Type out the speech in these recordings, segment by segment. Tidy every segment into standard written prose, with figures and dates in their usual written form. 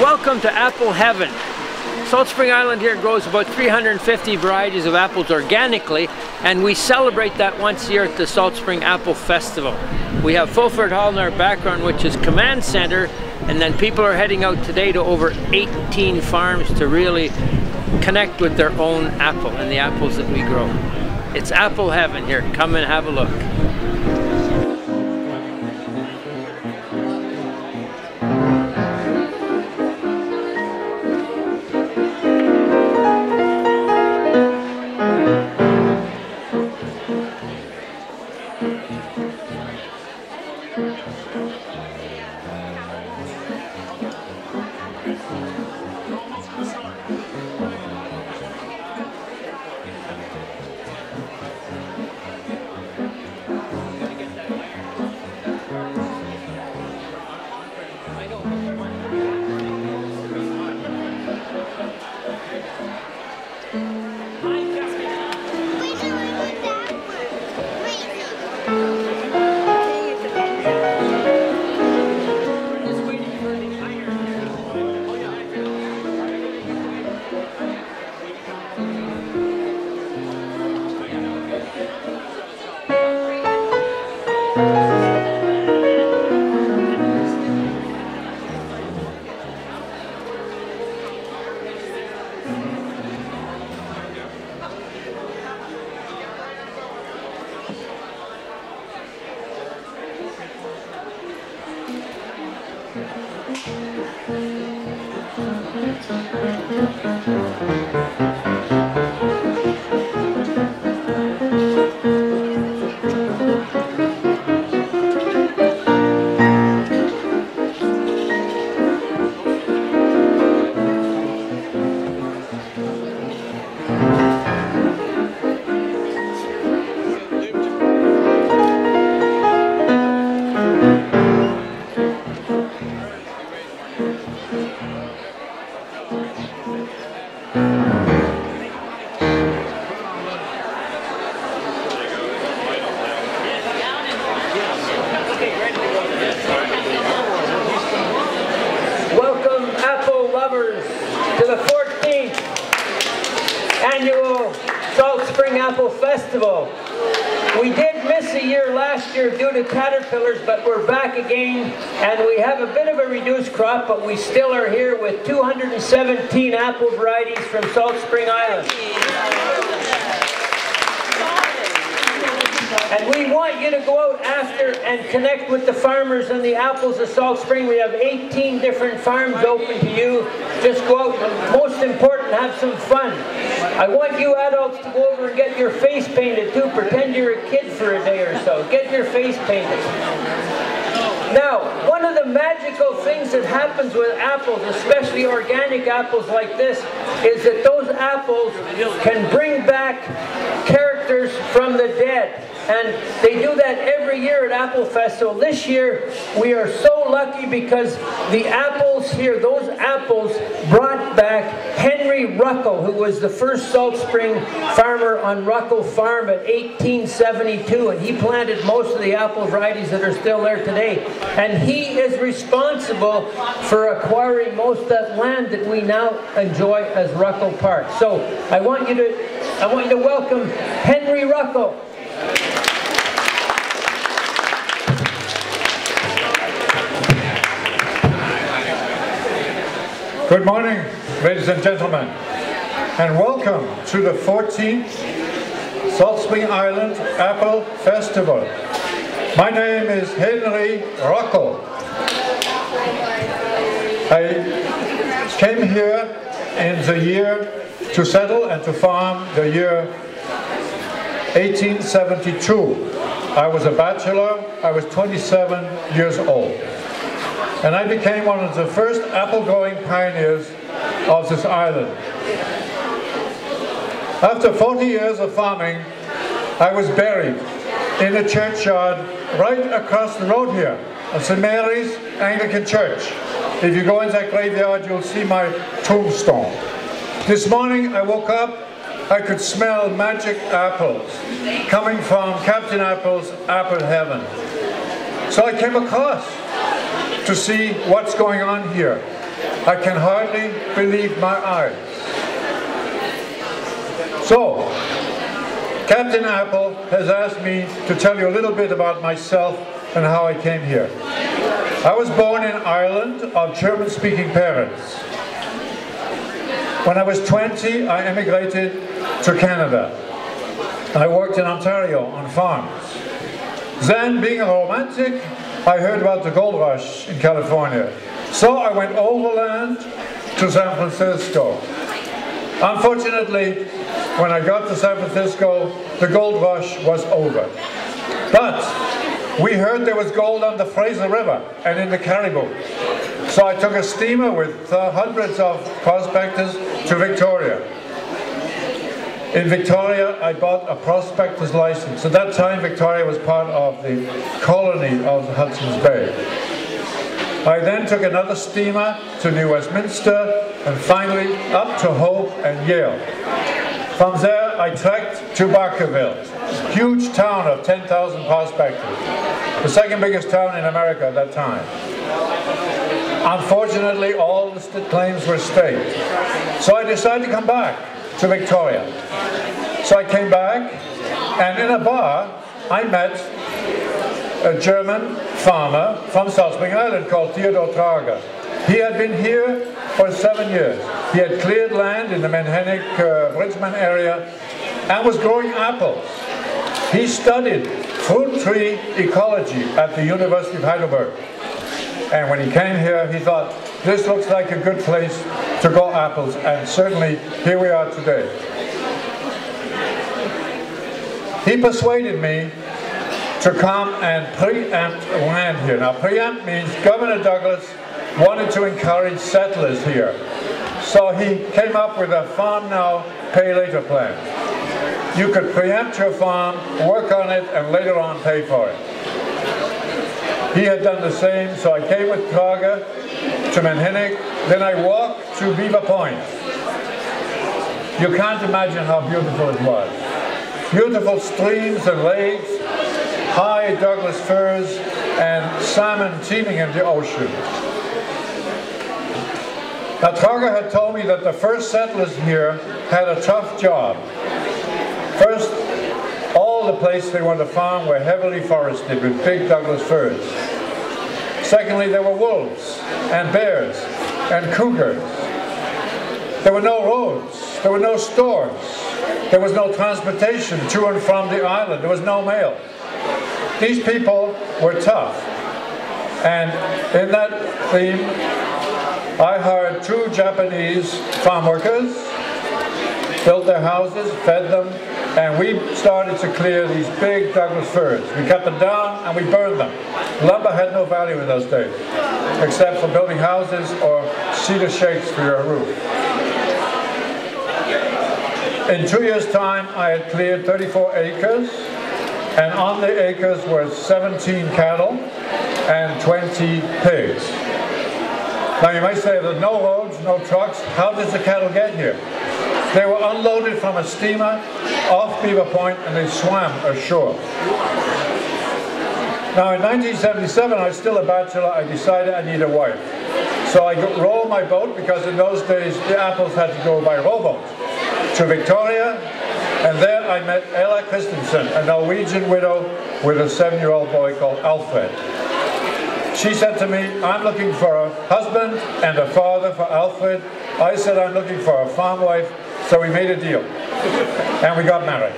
Welcome to Apple Heaven. Salt Spring Island here grows about 350 varieties of apples organically, and we celebrate that once a year at the Salt Spring Apple Festival. We have Fulford Hall in our background, which is command center, and then people are heading out today to over 18 farms to really connect with their own apple and the apples that we grow. It's Apple Heaven here. Come and have a look. To the 14th annual Salt Spring Apple Festival. We did miss a year last year due to caterpillars, but we're back again, and we have a bit of a reduced crop, but we still are here with 217 apple varieties from Salt Spring Island. And we want you to go out after and connect with the farmers and the apples of Salt Spring. We have 18 different farms open to you. Just go out, and most important, have some fun. I want you adults to go over and get your face painted too. Pretend you're a kid for a day or so. Get your face painted. Now, one of the magical things that happens with apples, especially organic apples like this, is that those apples can bring back characters from the dead. And they do that every year at Apple Festival. This year, we are so lucky because the apples here, those apples brought back Henry Ruckle, who was the first Salt Spring farmer on Ruckle Farm in 1872. And he planted most of the apple varieties that are still there today. And he is responsible for acquiring most of that land that we now enjoy as Ruckle Park. So I want you to welcome Henry Ruckle. Good morning, ladies and gentlemen, and welcome to the 14th Salt Spring Island Apple Festival. My name is Henry Ruckle. I came here in the year to settle and to farm the year 1872. I was a bachelor. I was 27 years old. And I became one of the first apple-growing pioneers of this island. After 40 years of farming, I was buried in a churchyard right across the road here, at St. Mary's Anglican Church. If you go in that graveyard, you'll see my tombstone. This morning I woke up, I could smell magic apples coming from Captain Apple's Apple Heaven. So I came across to see what's going on here. I can hardly believe my eyes. So, Captain Apple has asked me to tell you a little bit about myself and how I came here. I was born in Ireland of German-speaking parents. When I was 20, I emigrated to Canada. I worked in Ontario on farms. Then, being a romantic, I heard about the gold rush in California. So I went overland to San Francisco. Unfortunately, when I got to San Francisco, the gold rush was over. But we heard there was gold on the Fraser River and in the Caribou. So I took a steamer with hundreds of prospectors to Victoria. In Victoria, I bought a prospector's license. At that time, Victoria was part of the colony of Hudson's Bay. I then took another steamer to New Westminster and finally up to Hope and Yale. From there, I trekked to Barkerville, a huge town of 10,000 prospectors, the second biggest town in America at that time. Unfortunately, all the claims were staked. So I decided to come back to Victoria. So I came back, and in a bar, I met a German farmer from Salt Spring Island called Theodor Trager. He had been here for 7 years. He had cleared land in the Manhattan Bridgman area and was growing apples. He studied fruit tree ecology at the University of Heidelberg. And when he came here, he thought, this looks like a good place to grow apples, and certainly here we are today. He persuaded me to come and preempt land here. Now, preempt means Governor Douglas wanted to encourage settlers here. So he came up with a farm now, pay later plan. You could preempt your farm, work on it, and later on pay for it. He had done the same, so I came with Trager to Manhinnick, then I walked to Beaver Point. You can't imagine how beautiful it was. Beautiful streams and lakes, high Douglas firs, and salmon teeming in the ocean. Now, Trager had told me that the first settlers here had a tough job. First, all the places they wanted to farm were heavily forested with big Douglas firs. Secondly, there were wolves and bears and cougars. There were no roads. There were no stores. There was no transportation to and from the island. There was no mail. These people were tough. And in that theme, I hired 2 Japanese farm workers, built their houses, fed them, and we started to clear these big Douglas firs. We cut them down and we burned them. Lumber had no value in those days, except for building houses or cedar shakes for your roof. In 2 years' time, I had cleared 34 acres, and on the acres were 17 cattle and 20 pigs. Now you might say there's no roads, no trucks. How does the cattle get here? They were unloaded from a steamer off Beaver Point and they swam ashore. Now in 1977, I was still a bachelor. I decided I need a wife. So I rowed my boat, because in those days the apples had to go by rowboat, to Victoria, and there I met Ella Christensen, a Norwegian widow with a 7-year-old boy called Alfred. She said to me, I'm looking for a husband and a father for Alfred. I said, I'm looking for a farm wife. So we made a deal, and we got married.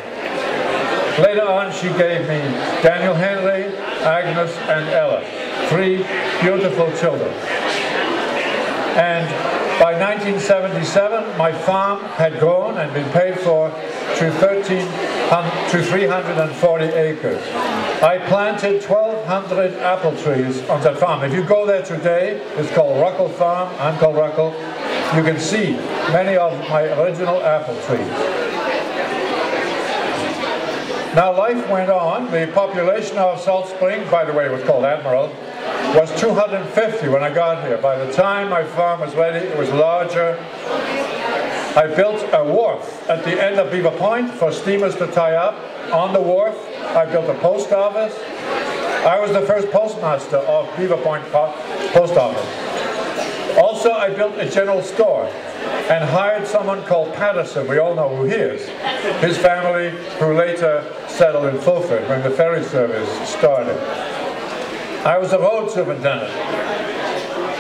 Later on, she gave me Daniel Henry, Agnes, and Ella, 3 beautiful children. And by 1977, my farm had grown and been paid for to 340 acres. I planted 1,200 apple trees on that farm. If you go there today, it's called Ruckle Farm. I'm called Ruckle. You can see many of my original apple trees. Now life went on. The population of Salt Spring, by the way, it was called Admiral, was 250 when I got here. By the time my farm was ready, it was larger. I built a wharf at the end of Beaver Point for steamers to tie up. On the wharf, I built a post office. I was the first postmaster of Beaver Point Post Office. Also, Also, I built a general store and hired someone called Patterson. We all know who he is. His family, who later settled in Fulford when the ferry service started. I was the road superintendent.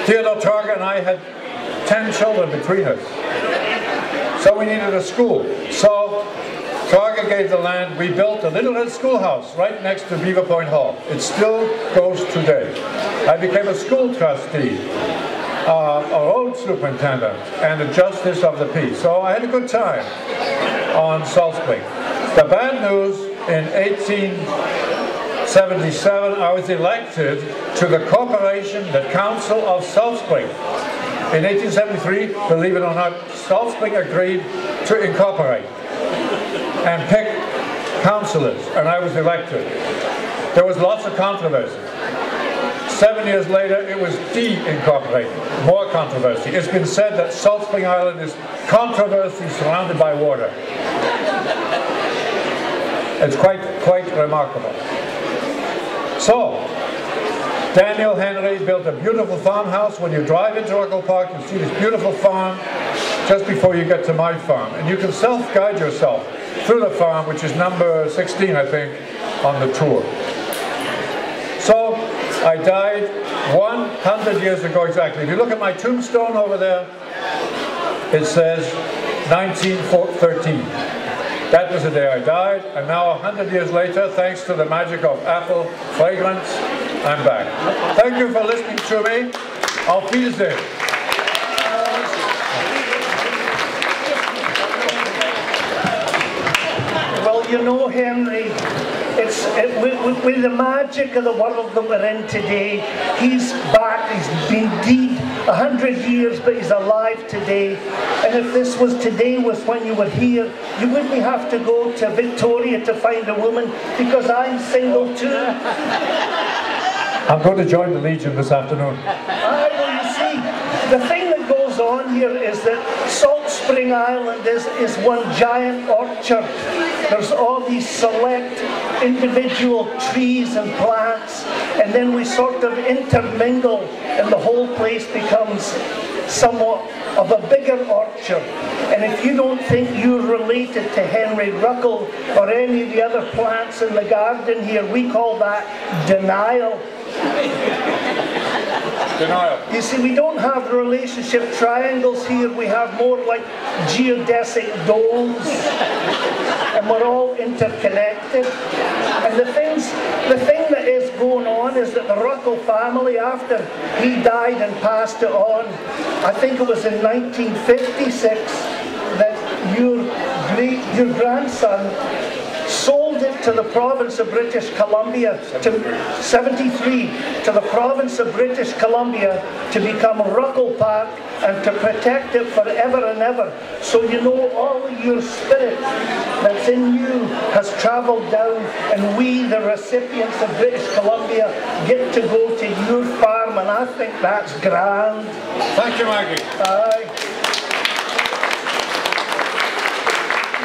Theodore Trager and I had 10 children between us. So we needed a school. So Trager gave the land. We built a little schoolhouse right next to Beaver Point Hall. It still goes today. I became a school trustee, a road superintendent, and a justice of the peace. So I had a good time on Salt Spring. The bad news, in 1877, I was elected to the corporation, the Council of Salt Spring. In 1873, believe it or not, Salt Spring agreed to incorporate and pick councillors, and I was elected. There was lots of controversy. 7 years later, it was de-incorporated. More controversy. It's been said that Salt Spring Island is controversy surrounded by water. It's quite remarkable. So, Daniel Henry built a beautiful farmhouse. When you drive into Ruckle Park, you see this beautiful farm just before you get to my farm. And you can self-guide yourself through the farm, which is number 16, I think, on the tour. So, I died 100 years ago exactly. If you look at my tombstone over there, it says 1913. That was the day I died, and now 100 years later, thanks to the magic of apple fragrance, I'm back. Thank you for listening to me. Auf Wiedersehen. Well, you know, Henry, with the magic of the world that we're in today, he's back. He's been dead 100 years, but he's alive today. And if this was today was when you were here, you wouldn't have to go to Victoria to find a woman, because I'm single too. I'm going to join the Legion this afternoon. Well, you see, the thing that goes on here is that Salt Spring Island is one giant orchard. There's all these select individual trees and plants, and then we sort of intermingle, and the whole place becomes somewhat of a bigger orchard. And if you don't think you're related to Henry Ruckle or any of the other plants in the garden here, we call that denial. Denial. You see, we don't have relationship triangles here. We have more like geodesic domes, and we're all interconnected. And the thing that is going on is that the Ruckle family, after he died and passed it on, I think it was in 1956, that your grandson sold it to the province of British Columbia, to 73, to the province of British Columbia, to become Ruckle Park and to protect it forever and ever. So you know all your spirit that's in you has travelled down, and we, the recipients of British Columbia, get to go to your farm, and I think that's grand. Thank you, Maggie. Aye.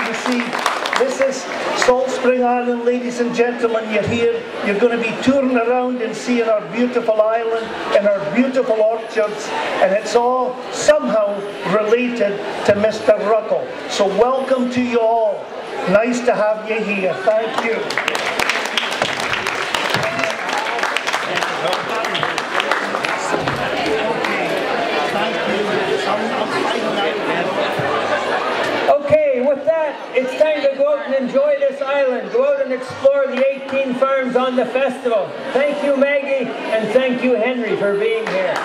You see, this is Salt Spring Island, ladies and gentlemen. You're here, you're going to be touring around and seeing our beautiful island and our beautiful orchards, and it's all somehow related to Mr. Ruckle. So welcome to you all. Nice to have you here. Thank you. Okay, with that, it's time to go out and enjoy this island. Go out and explore the 18 farms on the festival. Thank you, Maggie, and thank you, Henry, for being here.